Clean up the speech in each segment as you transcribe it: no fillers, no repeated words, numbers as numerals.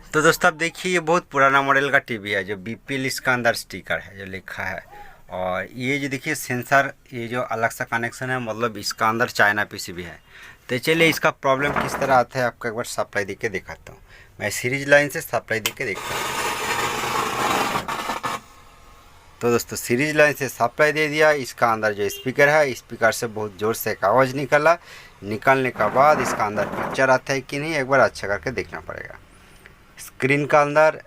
तो दोस्तों आप देखिए, ये बहुत पुराना मॉडल का टीवी है जो बीपीएल इसका अंदर स्टिकर है जो लिखा है। और ये जो देखिए सेंसर, ये जो अलग सा कनेक्शन है, मतलब इसका अंदर चाइना पीसीबी है। तो चलिए इसका प्रॉब्लम किस तरह आता है आपको एक बार सप्लाई दे के दिखाता हूँ। मैं सीरीज लाइन से सप्लाई दे के देखता हूँ। तो दोस्तों सीरीज लाइन से सप्लाई दे दिया। इसका अंदर जो स्पीकर है, स्पीकर से बहुत ज़ोर से एक आवाज़ निकला। निकलने के बाद इसका अंदर पिक्चर आता है कि नहीं, एक बार अच्छा करके देखना पड़ेगा। स्क्रीन का अंदर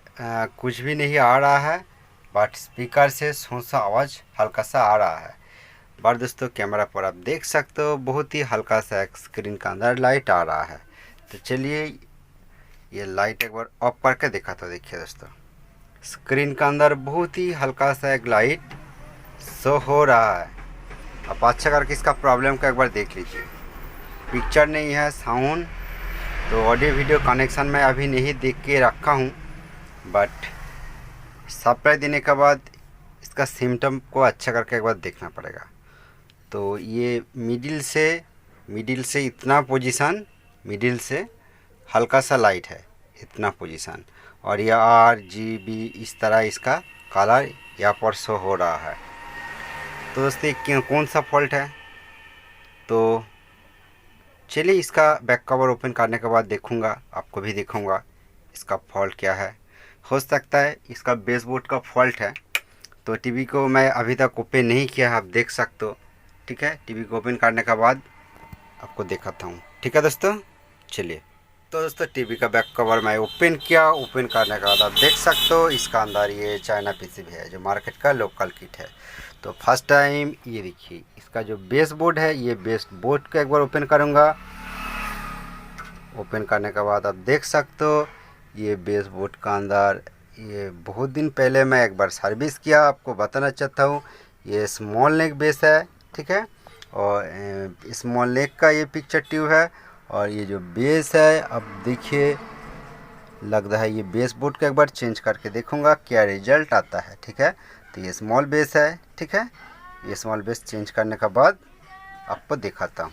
कुछ भी नहीं आ रहा है, बट स्पीकर से सा आवाज़ हल्का सा आ रहा है। बट दोस्तों कैमरा पर आप देख सकते हो बहुत ही हल्का सा एक स्क्रीन का अंदर लाइट आ रहा है। तो चलिए ये लाइट एक बार ऑफ करके देखा। तो देखिए दोस्तों, स्क्रीन का अंदर बहुत ही हल्का सा एक लाइट शो हो रहा है। आप अच्छा करके इसका प्रॉब्लम को एक बार देख लीजिए। पिक्चर नहीं है, साउंड तो ऑडियो वीडियो कनेक्शन में अभी नहीं देख के रखा हूँ, बट सप्लाई देने के बाद इसका सिम्टम को अच्छा करके एक बार देखना पड़ेगा। तो ये मिडिल से इतना पोजीशन, मिडिल से हल्का सा लाइट है, इतना पोजीशन। और ये RGB इस तरह इसका कलर यहाँ पर शो हो रहा है। तो दोस्तों कौन सा फॉल्ट है, तो चलिए इसका बैक कवर ओपन करने के बाद देखूंगा, आपको भी दिखाऊंगा इसका फॉल्ट क्या है। हो सकता है इसका बेसबोर्ड का फॉल्ट है। तो टीवी को मैं अभी तक ओपन नहीं किया है, आप देख सकते हो। ठीक है, टीवी को ओपन करने के बाद आपको दिखाता हूँ। ठीक है दोस्तों, चलिए। तो दोस्तों टीवी का बैक कवर मैं ओपन किया। ओपन करने के बाद आप देख सकते हो इसका अंदर ये चाइना पीसीबी है जो मार्केट का लोकल किट है। तो फर्स्ट टाइम ये देखिए इसका जो बेस बोर्ड है, ये बेस बोर्ड को एक बार ओपन करूँगा। ओपन करने के बाद आप देख सकते हो ये बेस बोर्ड का अंदर, ये बहुत दिन पहले मैं एक बार सर्विस किया, आपको बताना चाहता हूँ। ये स्मॉल नेक बेस है, ठीक है। और स्मॉल नेक का ये पिक्चर ट्यूब है। और ये जो बेस है, अब देखिए लग रहा है ये बेस बोर्ड को एक बार चेंज करके देखूंगा क्या रिजल्ट आता है। ठीक है, तो ये स्मॉल बेस है, ठीक है। ये स्मॉल बेस चेंज करने के बाद आपको दिखाता हूँ।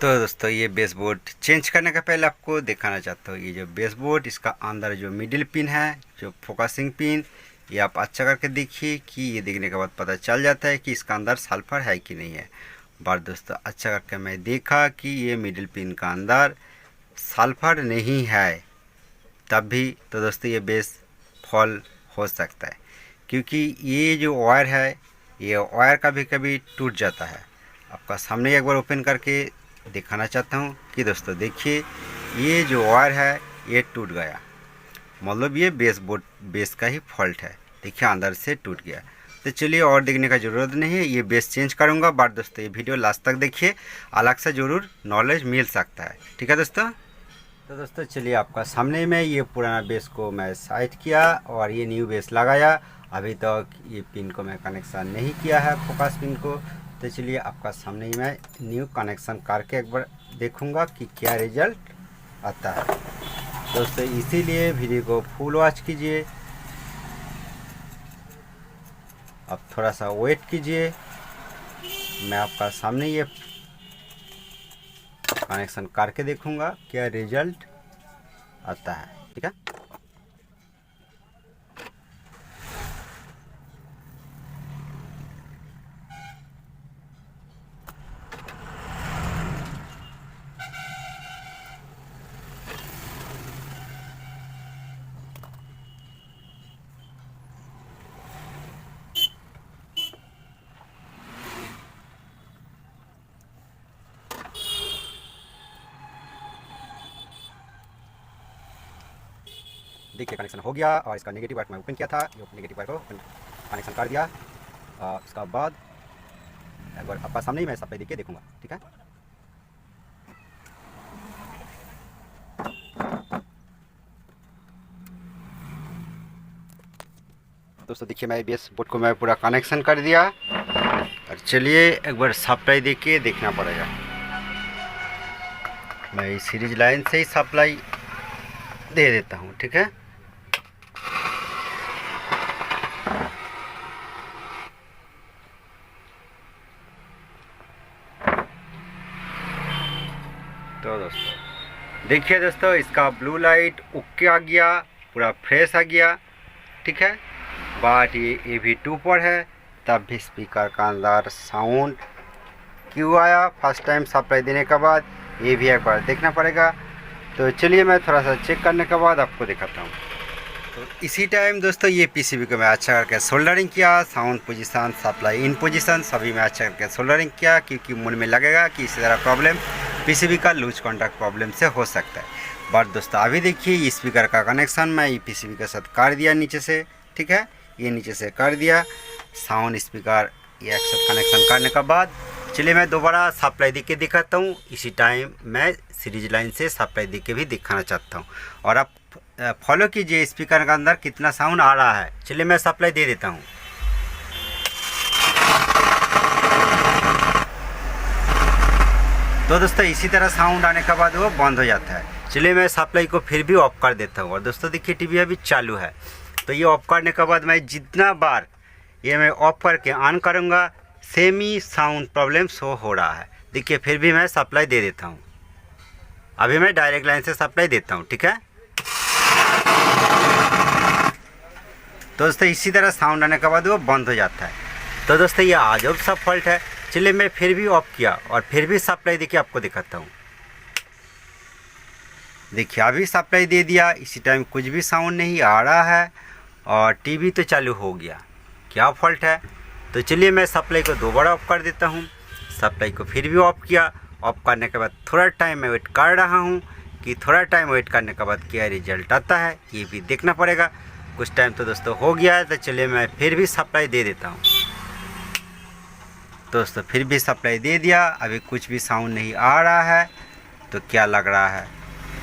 तो दोस्तों ये बेस बोर्ड चेंज करने का पहले आपको दिखाना चाहता हूँ, ये जो बेस बोर्ड इसका अंदर जो मिडिल पिन है, जो फोकसिंग पिन, ये आप अच्छा करके देखिए कि ये देखने के बाद पता चल जाता है कि इसका अंदर सल्फर है कि नहीं है। बट दोस्तों अच्छा करके मैं देखा कि ये मिडिल पिन का अंदर सल्फर नहीं है, तब भी तो दोस्तों ये बेस फॉल हो सकता है। क्योंकि ये जो वायर है, ये वायर कभी कभी टूट जाता है। आपका सामने एक बार ओपन करके दिखाना चाहता हूँ कि दोस्तों देखिए ये जो वायर है ये टूट गया, मतलब ये बेस का ही फॉल्ट है। देखिए अंदर से टूट गया। तो चलिए और देखने का ज़रूरत नहीं है, ये बेस चेंज करूँगा। बट दोस्तों ये वीडियो लास्ट तक देखिए, अलग से ज़रूर नॉलेज मिल सकता है। ठीक है दोस्तों। तो दोस्तों चलिए आपका सामने में ये पुराना बेस को मैं साइड किया और ये न्यू बेस लगाया। अभी तक ये पिन को मैं कनेक्शन नहीं किया है, फोकस पिन को। तो चलिए आपका सामने ही मैं न्यू कनेक्शन करके एक बार देखूंगा कि क्या रिजल्ट आता है। दोस्तों इसीलिए वीडियो को फुल वॉच कीजिए, अब थोड़ा सा वेट कीजिए। मैं आपका सामने ये कनेक्शन करके देखूंगा क्या रिजल्ट आता है। ठीक है, देखिए कनेक्शन हो गया। और इसका नेगेटिव वायर मैं ओपन किया था, ये नेगेटिव वायर को कनेक्शन कर दिया। उसका बाद एक बार आपका सामने ही मैं सप्लाई देके देखूंगा। ठीक है, दोस्तों देखिए मैं बेस बोर्ड को मैं पूरा कनेक्शन कर दिया। और चलिए एक बार सप्लाई देके देखना पड़ेगा। मैं सीरीज लाइन से ही सप्लाई दे देता हूँ। ठीक है, तो दोस्तों देखिए दोस्तों, इसका ब्लू लाइट ओके आ गया, पूरा फ्रेश आ गया, ठीक है। बट ये AV2 पर है, तब भी स्पीकर का अंदर साउंड क्यों आया फर्स्ट टाइम सप्लाई देने के बाद, ये भी एक बार देखना पड़ेगा। तो चलिए मैं थोड़ा सा चेक करने के बाद आपको दिखाता हूँ। तो इसी टाइम दोस्तों ये PCB को मैं अच्छा करके सोल्डरिंग किया, sound position, supply in position सभी में अच्छा करके सोल्डरिंग किया, क्योंकि मन में लगेगा कि इसी तरह प्रॉब्लम PCB का लूज कॉन्टैक्ट प्रॉब्लम से हो सकता है। बट दोस्तों अभी देखिए स्पीकर का कनेक्शन मैं PCB के साथ कर दिया नीचे से, ठीक है, ये नीचे से कर दिया साउंड स्पीकर ये एक साथ कनेक्शन करने के बाद। चलिए मैं दोबारा सप्लाई दे के दिखाता हूँ। इसी टाइम मैं सीरीज लाइन से सप्लाई दे के भी दिखाना चाहता हूँ, और आप फॉलो कीजिए स्पीकर के अंदर कितना साउंड आ रहा है। चलिए मैं सप्लाई दे देता हूँ। तो दोस्तों इसी तरह साउंड आने के बाद वो बंद हो जाता है। चलिए मैं सप्लाई को फिर भी ऑफ कर देता हूँ। और दोस्तों देखिए टीवी अभी चालू है, तो ये ऑफ करने के बाद मैं जितना बार ये मैं ऑफ करके ऑन करूँगा सेम ही साउंड प्रॉब्लम शो हो रहा है। देखिए फिर भी मैं सप्लाई दे देता हूँ। अभी मैं डायरेक्ट लाइन से सप्लाई देता हूँ, ठीक है। तो दोस्तों इसी तरह साउंड आने के बाद वो बंद हो जाता है। तो दोस्तों ये अजब सा फॉल्ट है। चलिए मैं फिर भी ऑफ किया और फिर भी सप्लाई देखिए आपको दिखाता हूँ। देखिए अभी सप्लाई दे दिया, इसी टाइम कुछ भी साउंड नहीं आ रहा है और टीवी तो चालू हो गया। क्या फॉल्ट है? तो चलिए मैं सप्लाई को दोबारा ऑफ कर देता हूँ। सप्लाई को फिर भी ऑफ किया। ऑफ करने के बाद थोड़ा टाइम मैं वेट कर रहा हूँ कि थोड़ा टाइम वेट करने के बाद क्या रिजल्ट आता है ये भी देखना पड़ेगा। कुछ टाइम तो दोस्तों हो गया है, तो चलिए मैं फिर भी सप्लाई दे देता हूँ। दोस्तों फिर भी सप्लाई दे दिया, अभी कुछ भी साउंड नहीं आ रहा है। तो क्या लग रहा है?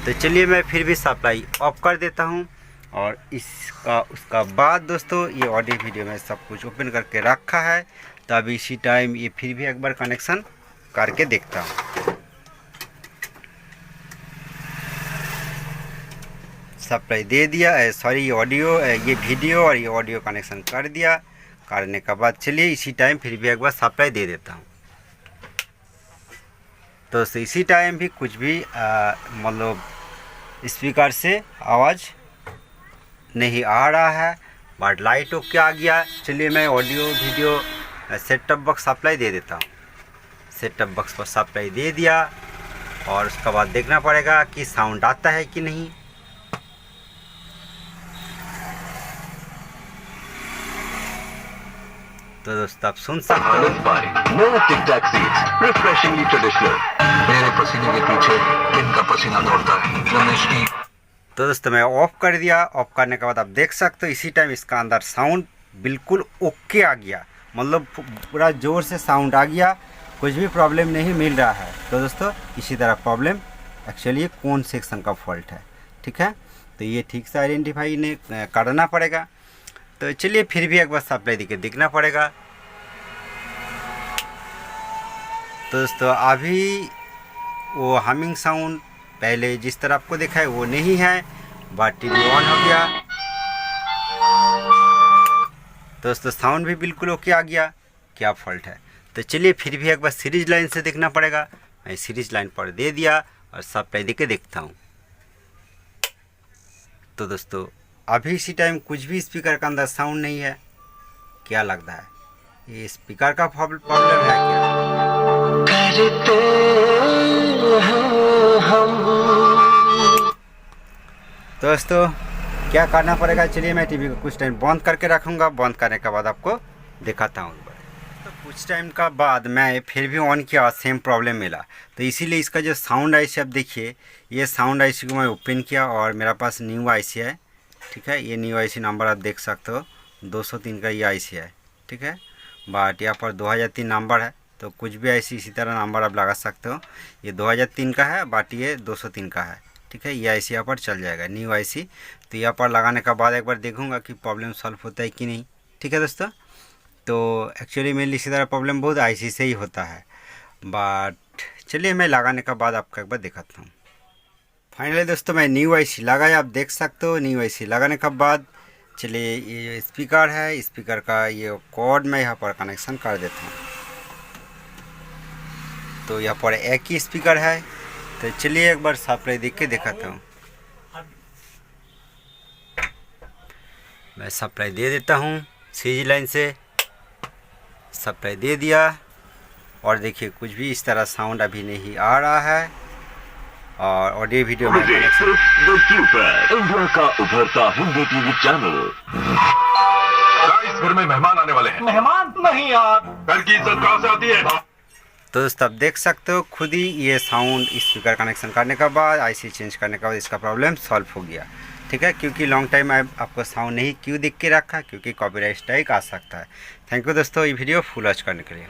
तो चलिए मैं फिर भी सप्लाई ऑफ कर देता हूँ। और इसका उसका बाद दोस्तों ये ऑडियो वीडियो में सब कुछ ओपन करके रखा है। तो अभी इसी टाइम ये फिर भी एक बार कनेक्शन करके देखता हूँ। सप्लाई दे दिया, सॉरी ये ऑडियो, ये वीडियो और ये ऑडियो कनेक्शन कर दिया। करने के बाद चलिए इसी टाइम फिर भी एक बार सप्लाई दे देता हूँ। तो इसी टाइम भी कुछ भी मतलब स्पीकर से आवाज़ नहीं आ रहा है, बट लाइट ओके आ गया। चलिए मैं audio video set top box supply दे देता हूँ। सेट टॉप बॉक्स पर सप्लाई दे दिया और उसके बाद देखना पड़ेगा कि साउंड आता है कि नहीं। तो दोस्तों आप सुन सकते हो। मेरे पसीने के पीछे इनका पसीना दौड़ता है। रमेश की। तो दोस्तों मैं ऑफ कर दिया। ऑफ करने के बाद आप देख सकते हो इसी टाइम इसका अंदर साउंड बिल्कुल ओके आ गया, मतलब पूरा ज़ोर से साउंड आ गया, कुछ भी प्रॉब्लम नहीं मिल रहा है। तो दोस्तों इसी तरह प्रॉब्लम एक्चुअली कौन सेक्शन का फॉल्ट है, ठीक है। तो ये ठीक से आइडेंटिफाई ने करना पड़ेगा। तो चलिए फिर भी एक बार सप्लाई देके देखना पड़ेगा। तो दोस्तों अभी वो हमिंग साउंड पहले जिस तरह आपको देखा है वो नहीं है, बट टीवी ऑन हो गया। तो दोस्तों साउंड भी बिल्कुल ओके आ गया। क्या फॉल्ट है? तो चलिए फिर भी एक बार सीरीज लाइन से देखना पड़ेगा। मैं सीरीज लाइन पर दे दिया और सप्लाई देके देखता हूँ। तो दोस्तों अभी इसी टाइम कुछ भी स्पीकर के अंदर साउंड नहीं है। क्या लगता है ये स्पीकर का प्रॉब्लम है क्या? दोस्तों क्या करना पड़ेगा? चलिए मैं टीवी को कुछ टाइम बंद करके रखूँगा। बंद करने के बाद आपको दिखाता हूँ। तो कुछ टाइम का बाद मैं फिर भी ऑन किया, सेम प्रॉब्लम मिला। तो इसीलिए इसका जो साउंड आईसी आप देखिए, ये साउंड आईसी को मैं ओपन किया और मेरा पास न्यू आईसी है, ठीक है। ये न्यू आईसी नंबर आप देख सकते हो, 203 का ये आईसी है, ठीक है। बट यहाँ पर 2003 नंबर है, तो कुछ भी आईसी इसी तरह नंबर आप लगा सकते हो। ये 2003 का है, बट ये 203 का है, ठीक है। ये आईसी यहाँ पर चल जाएगा, न्यू आईसी। तो यहाँ पर लगाने के बाद एक बार देखूँगा कि प्रॉब्लम सॉल्व होता है कि नहीं, ठीक है दोस्तों। तो एक्चुअली मेरे इसी तरह प्रॉब्लम बहुत आईसी से ही होता है, बट चलिए मैं लगाने के बाद आपको एक बार दिखाता हूँ। फाइनली दोस्तों मैं न्यू आईसी लगाया, आप देख सकते हो। न्यू आईसी लगाने के बाद चलिए ये स्पीकर है, स्पीकर का ये कॉर्ड मैं यहाँ पर कनेक्शन कर देता हूँ। तो यहाँ पर एक ही स्पीकर है, तो चलिए एक बार सप्लाई देख के दिखाता हूँ। मैं सप्लाई दे देता हूँ सीरीज लाइन से, सप्लाई दे दिया और देखिए कुछ भी इस तरह साउंड अभी नहीं आ रहा है। और ऑडियो वीडियो में इंडिया का उभरता हिंदी टीवी चैनल। इस घर में मेहमान आने वाले हैं। मेहमान नहीं यार, घर की इज्जत कहाँ से आती है? तो दोस्तों आप देख सकते हो खुद ही ये साउंड स्पीकर कनेक्शन करने के बाद, आईसी चेंज करने के बाद इसका प्रॉब्लम सॉल्व हो गया। ठीक है, क्योंकि लॉन्ग टाइम आपको साउंड नहीं क्यों दिख के रखा, क्योंकि कॉपीराइट स्ट्राइक आ सकता है। थैंक यू दोस्तों ये वीडियो फुल वॉच करने के लिए।